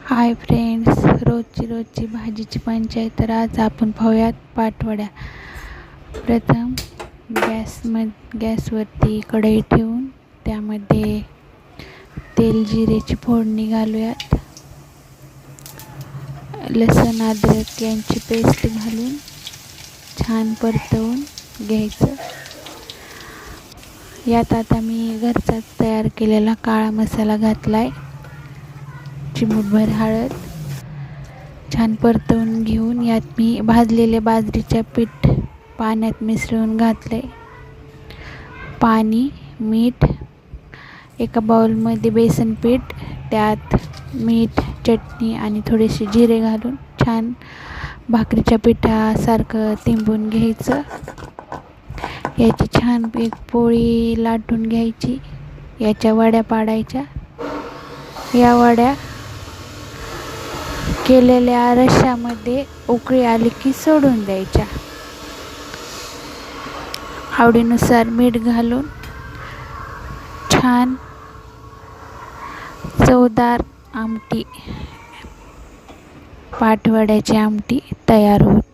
Hi friends, रोजची भाजीची पंचायत. तर आज आपण पाहूयात पाटवड्या. प्रथम गॅसवरती कढई ठेवून त्यामध्ये तेल जिरेची फोडणी घालूयात. लसूण अद्रक यांची पेस्ट घालून छान परतवून घ्यायचं. यात आता मी घरचाच तयार केलेला काळा मसाला घातलाय. चिमूटभर हळद छान परतवून घेऊन यात मी भाजलेले बाजरीचे पीठ पाण्यात मिसळून घातले. पाणी, मीठ, एका बाउलमध्ये बेसन पीठ, त्यात मीठ, चटणी आणि थोडेसे जिरे घालून छान भाकरीच्या पिठासारखं तिंबून घ्यायचं. याची छान एक पोळी लाटून घ्यायची. याच्या वड्या पाडायच्या. या वड्या केलेल्या रश्श्यामध्ये उकळी आली की सोडून द्यायच्या. आवडीनुसार मीठ घालून छान चवदार आमटी, पाटवड्याची आमटी तयार होते.